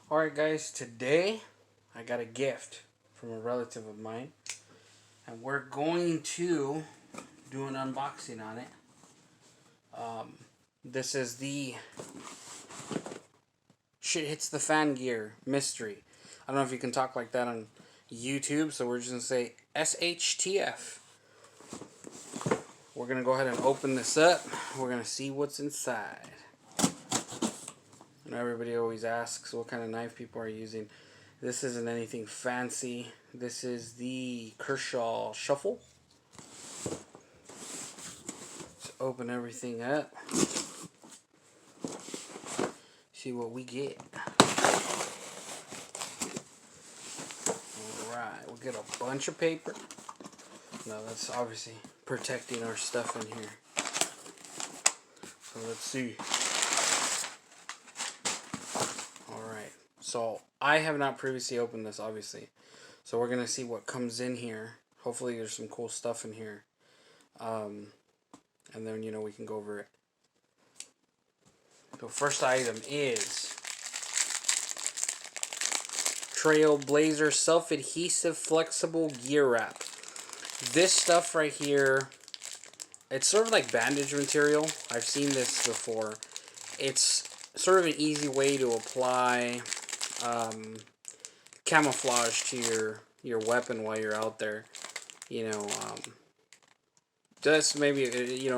Alright guys, today I got a gift from a relative of mine and we're going to do an unboxing on it. This is the Shit Hits the Fan Gear mystery. I don't know if you can talk like that on YouTube, so we're just going to say SHTF. We're going to go ahead and open this up. We're going to see what's inside. And everybody always asks what kind of knife people are using. This isn't anything fancy. This is the Kershaw Shuffle. Let's open everything up. See what we get. Alright, we'll get a bunch of paper. No, that's obviously protecting our stuff in here. So let's see. Alright, so I have not previously opened this, obviously. So we're going to see what comes in here. Hopefully there's some cool stuff in here. And then, we can go over it. So first item is Trailblazer Self-Adhesive Flexible Gear Wrap. This stuff right here, it's sort of like bandage material. I've seen this before. It's sort of an easy way to apply camouflage to your weapon while you're out there. Just maybe,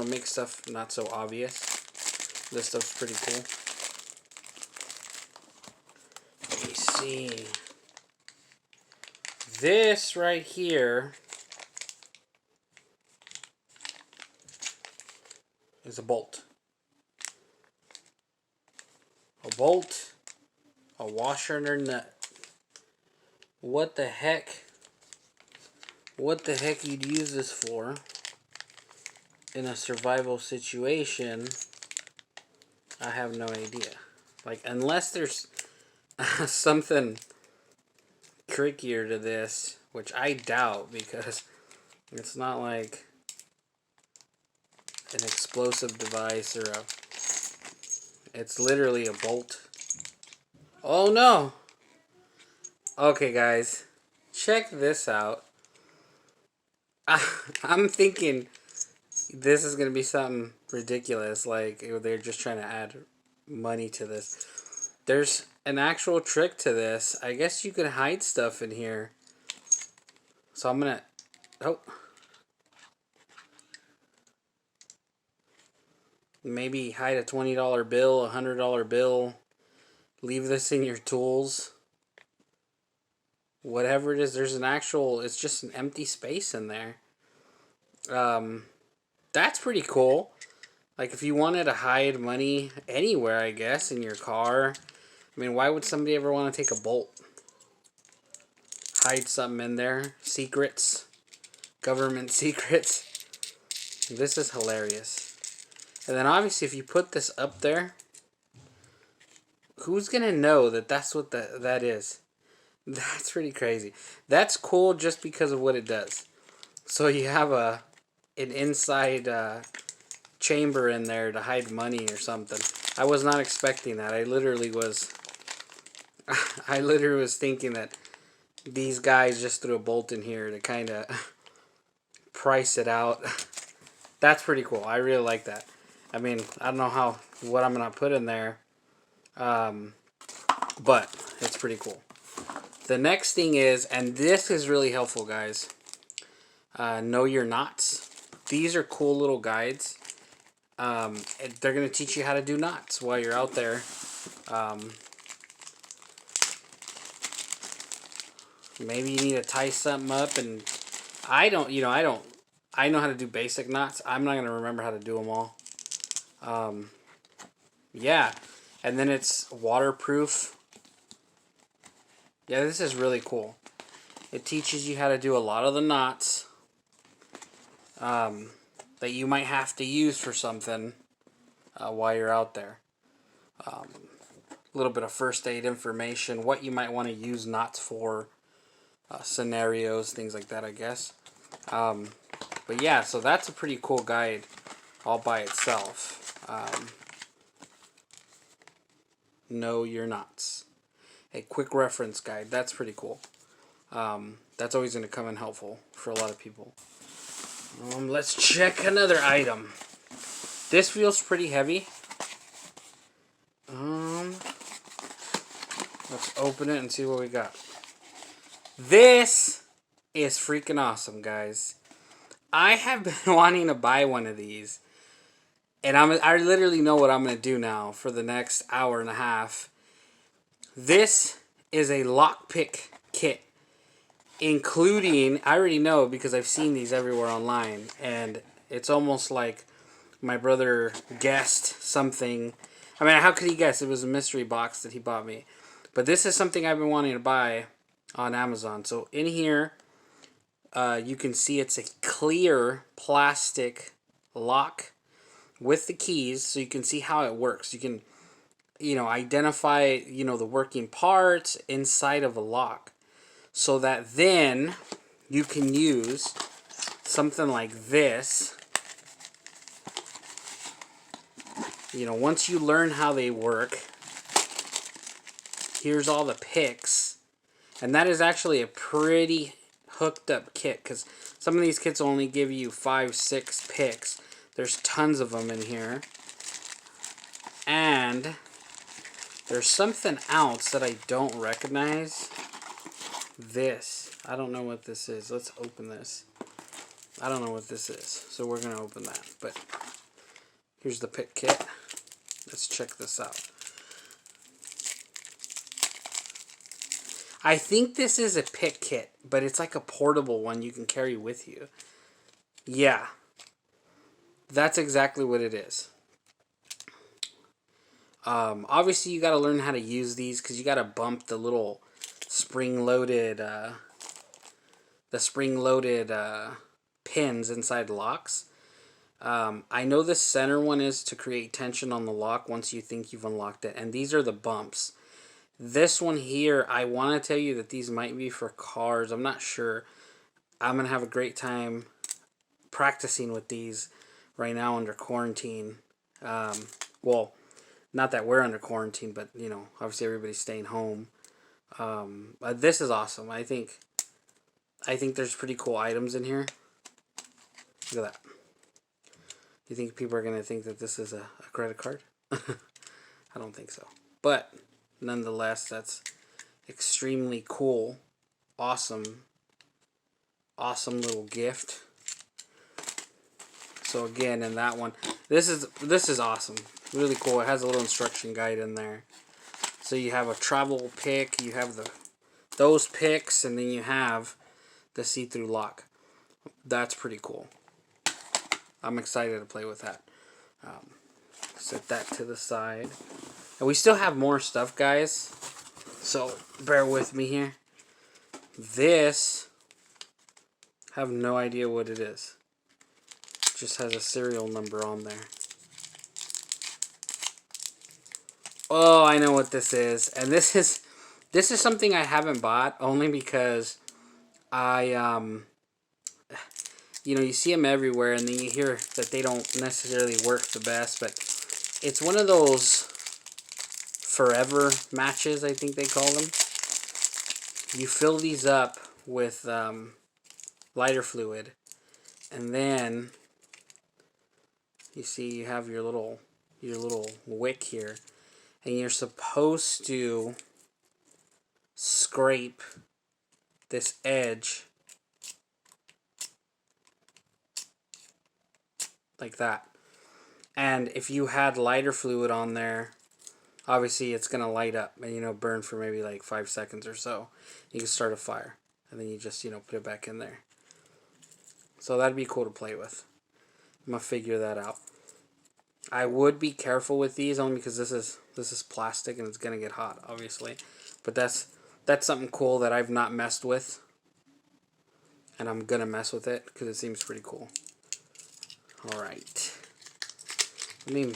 make stuff not so obvious. This stuff's pretty cool. Let me see. This right here is a bolt. A bolt, a washer and a nut. What the heck? What the heck you'd use this for in a survival situation? I have no idea. Like, unless there's something trickier to this, which I doubt, because it's not like an explosive device or it's literally a bolt. Oh no! Okay guys, check this out. I'm thinking this is going to be something ridiculous, like they're just trying to add money to this. There's an actual trick to this. I guess you could hide stuff in here. So I'm going to... Maybe hide a $20 bill, a $100 bill. Leave this in your tools. Whatever it is, there's an actual... It's just an empty space in there. That's pretty cool. Like, if you wanted to hide money anywhere, I guess, in your car. I mean, why would somebody ever want to take a bolt? Hide something in there. Secrets. Government secrets. This is hilarious. And then, obviously, if you put this up there, who's going to know that that's what that is? That's pretty crazy. That's cool just because of what it does. So you have an inside chamber in there to hide money or something. I was not expecting that. I literally was thinking that these guys just threw a bolt in here to kind of price it out. That's pretty cool. I really like that. I mean, I don't know what I'm gonna put in there, but it's pretty cool. The next thing is, and this is really helpful, guys. Know your knots. These are cool little guides. They're going to teach you how to do knots while you're out there. Maybe you need to tie something up, and I know how to do basic knots. I'm not going to remember how to do them all. Yeah, and then it's waterproof. Yeah, this is really cool. It teaches you how to do a lot of the knots that you might have to use for something while you're out there. A little bit of first aid information, what you might want to use knots for, scenarios, things like that, I guess. But yeah, so that's a pretty cool guide all by itself. Know your knots. a quick reference guide. That's pretty cool. That's always going to come in helpful for a lot of people. Let's check another item. This feels pretty heavy. Let's open it and see what we got. This is freaking awesome, guys. I have been wanting to buy one of these. And I literally know what I'm going to do now for the next hour and a half. This is a Lockpick Kit. Including, I already know because I've seen these everywhere online. And it's almost like my brother guessed something. I mean, how could he guess? It was a mystery box that he bought me. But this is something I've been wanting to buy on Amazon. So in here, you can see it's a clear plastic lock with the keys, so you can see how it works. You can, identify, the working parts inside of a lock, so that then you can use something like this. Once you learn how they work, here's all the picks, and that is actually a pretty hooked up kit, because some of these kits only give you 5-6 picks. There's tons of them in here. And there's something else that I don't recognize. This. I don't know what this is. Let's open this. I don't know what this is. So we're going to open that. But here's the pick kit. Let's check this out. I think this is a pick kit, but it's like a portable one you can carry with you. Yeah. That's exactly what it is. Obviously, you got to learn how to use these because you got to bump the little spring-loaded, pins inside locks. I know the center one is to create tension on the lock once you think you've unlocked it, and these are the bumps. This one here, I want to tell you that these might be for cars. I'm not sure. I'm going to have a great time practicing with these right now under quarantine. Well, not that we're under quarantine, but obviously everybody's staying home. This is awesome. I think there's pretty cool items in here. Look at that. You think people are gonna think that this is a credit card? I don't think so. But nonetheless, that's extremely cool. Awesome little gift. So again, in that one, this is awesome. Really cool. It has a little instruction guide in there. So you have a travel pick, you have those picks, and then you have the see-through lock. That's pretty cool. I'm excited to play with that. Set that to the side. And we still have more stuff, guys. So bear with me here. This, I have no idea what it is. Just has a serial number on there. Oh, I know what this is. And this is something I haven't bought only because you see them everywhere and then you hear that they don't necessarily work the best, but it's one of those forever matches, I think they call them. You fill these up with lighter fluid, and then you see you have your little wick here, and you're supposed to scrape this edge like that. And if you had lighter fluid on there, obviously it's going to light up and burn for maybe like 5 seconds or so. You can start a fire, and then you just put it back in there. So that'd be cool to play with. I'm gonna figure that out. I would be careful with these only because this is plastic and it's gonna get hot, obviously. But that's something cool that I've not messed with, and I'm gonna mess with it because it seems pretty cool. All right, let me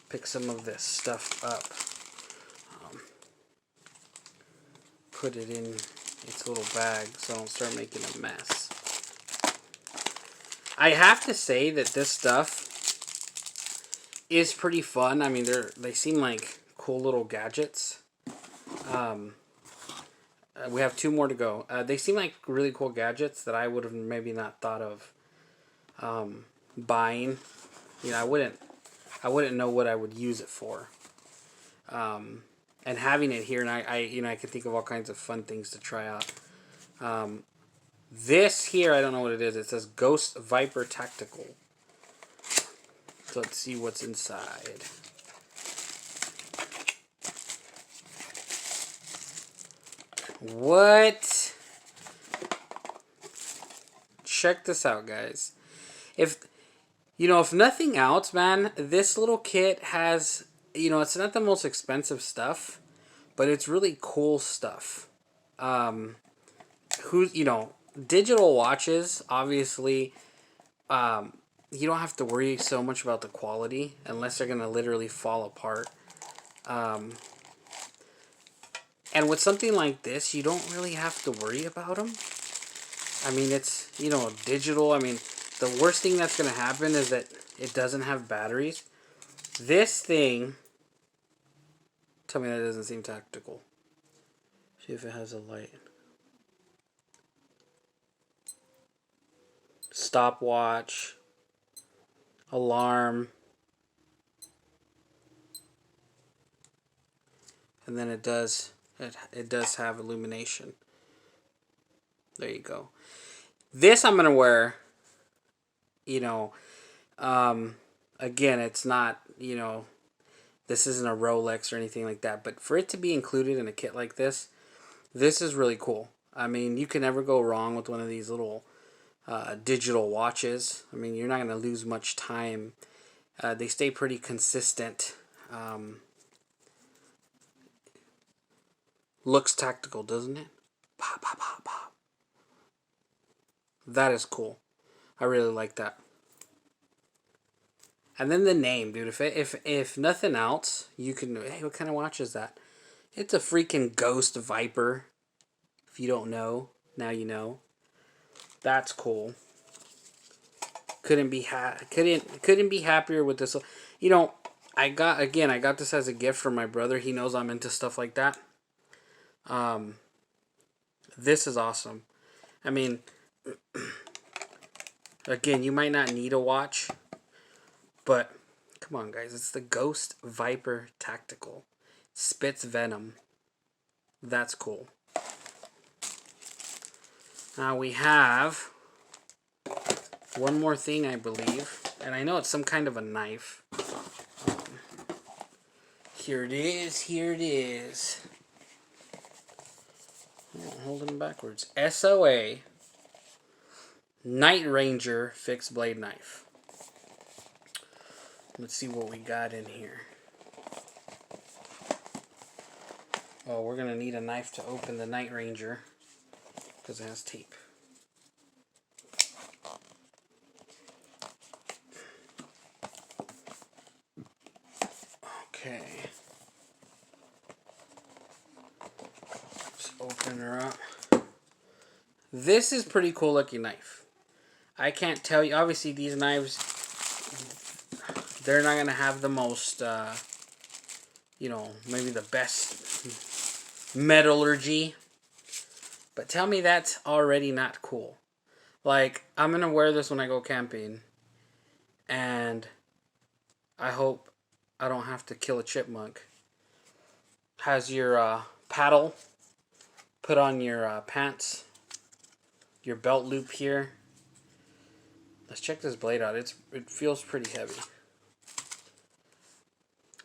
pick some of this stuff up. Put it in its little bag so I don't start making a mess. I have to say that this stuff is pretty fun. I mean, they seem like cool little gadgets. We have 2 more to go. They seem like really cool gadgets that I would have maybe not thought of buying. You know, I wouldn't know what I would use it for. And having it here, and I can think of all kinds of fun things to try out. This here, I don't know what it is. It says Ghost Viper Tactical. So let's see what's inside. What? Check this out, guys. If nothing else, man, this little kit has, it's not the most expensive stuff, but it's really cool stuff. Digital watches, obviously, you don't have to worry so much about the quality unless they're going to literally fall apart. And with something like this, you don't really have to worry about them. I mean, it's, digital. I mean, the worst thing that's going to happen is that it doesn't have batteries. This thing, tell me that doesn't seem tactical. See if it has a light. Stopwatch. Alarm. And then it does have illumination. There you go. This I'm going to wear, again, it's not, this isn't a Rolex or anything like that. But for it to be included in a kit like this is really cool. I mean, you can never go wrong with one of these little digital watches. I mean, you're not going to lose much time. They stay pretty consistent. Looks tactical, doesn't it? Pop, pop, pop, pop. That is cool. I really like that. And then the name, dude. If nothing else, you can. Hey, what kind of watch is that? It's a freaking Ghost Viper. If you don't know, now you know. That's cool. Couldn't be happier with this. I got this as a gift from my brother. He knows I'm into stuff like that. This is awesome. I mean, again, you might not need a watch, but come on, guys. It's the Ghost Viper Tactical. Spits venom. That's cool. Now we have one more thing, I believe, and I know it's some kind of a knife. Here it is. Here it is. Oh, holding them backwards. SOA Night Ranger fixed blade knife. Let's see what we got in here. Oh, we're going to need a knife to open the Night Ranger because it has tape. Okay. Let's open her up. This is pretty cool looking knife. I can't tell you. Obviously, these knives, they're not going to have the most, maybe the best metallurgy. But tell me that's already not cool. Like, I'm going to wear this when I go camping. And I hope I don't have to kill a chipmunk. Has your paddle put on your pants. Your belt loop here. Let's check this blade out. It feels pretty heavy.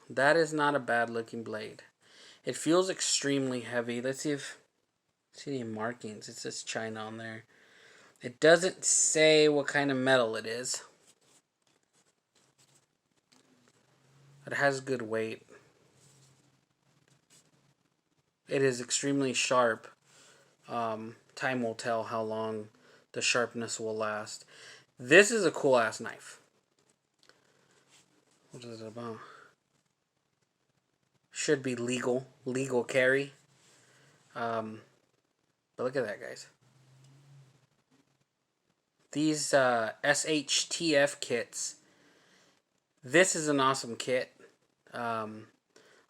That is not a bad looking blade. It feels extremely heavy. Let's see any markings. It says China on there. It doesn't say what kind of metal it is. It has good weight. It is extremely sharp. Time will tell how long the sharpness will last. This is a cool ass knife. What is it about? Should be legal carry. But look at that, guys. These SHTF kits. This is an awesome kit.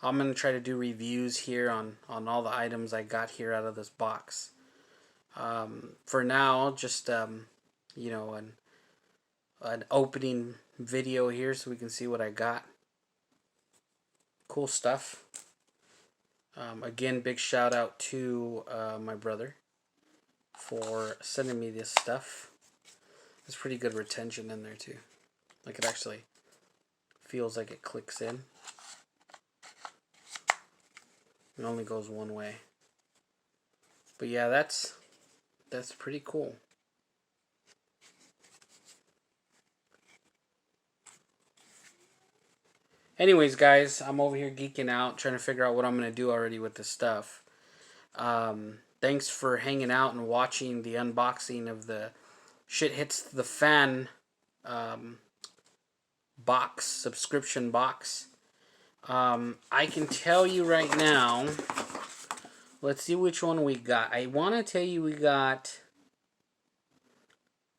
I'm going to try to do reviews here on all the items I got here out of this box. For now, just, you know, an opening video here so we can see what I got. Cool stuff. Again, big shout out to my brother for sending me this stuff. There's pretty good retention in there too. Like, it actually feels like it clicks in. It only goes one way. But yeah, that's pretty cool. Anyways, guys, I'm over here geeking out, trying to figure out what I'm going to do already with this stuff. Thanks for hanging out and watching the unboxing of the Shit Hits the Fan box, subscription box. I can tell you right now, let's see which one we got. I want to tell you we got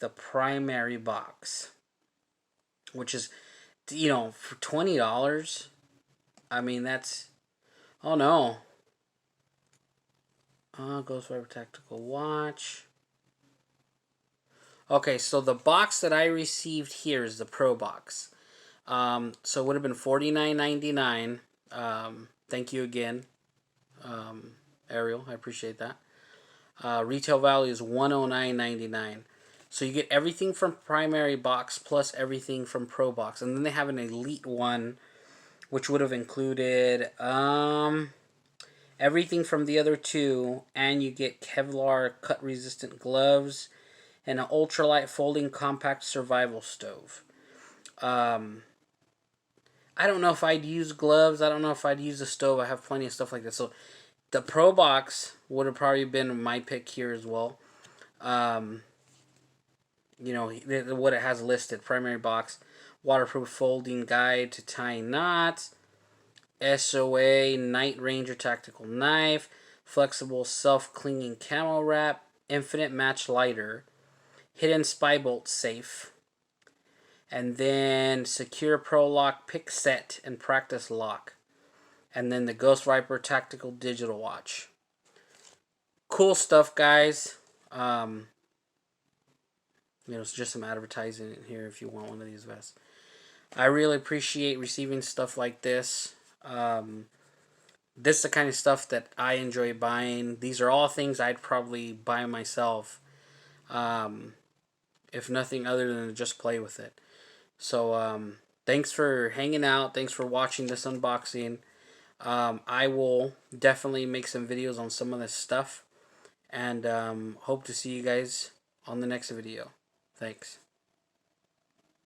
the primary box, which is, you know, for $20. I mean, that's, oh no. Ghostwire Tactical Watch. Okay, so the box that I received here is the Pro box. So it would have been $49.99. Thank you again, Ariel. I appreciate that. Retail value is $109.99. So you get everything from primary box plus everything from Pro box, and then they have an elite one, which would have included everything from the other two, and you get Kevlar cut resistant gloves and an ultralight folding compact survival stove. I don't know if I'd use gloves. I don't know if I'd use a stove. I have plenty of stuff like that. So the Pro box would have probably been my pick here as well. You know, what it has listed: primary box, waterproof folding guide to tying knots, SOA Night Ranger tactical knife, flexible self-clinging camo wrap, infinite match lighter, hidden spy bolt safe, and then secure pro lock pick set and practice lock, and then the Ghost Viper tactical digital watch. Cool stuff, guys. You know, it's just some advertising in here if you want one of these vests. I really appreciate receiving stuff like this. This is the kind of stuff that I enjoy buying. These are all things I'd probably buy myself, if nothing other than to just play with it. So, thanks for hanging out. Thanks for watching this unboxing. I will definitely make some videos on some of this stuff. And hope to see you guys on the next video. Thanks.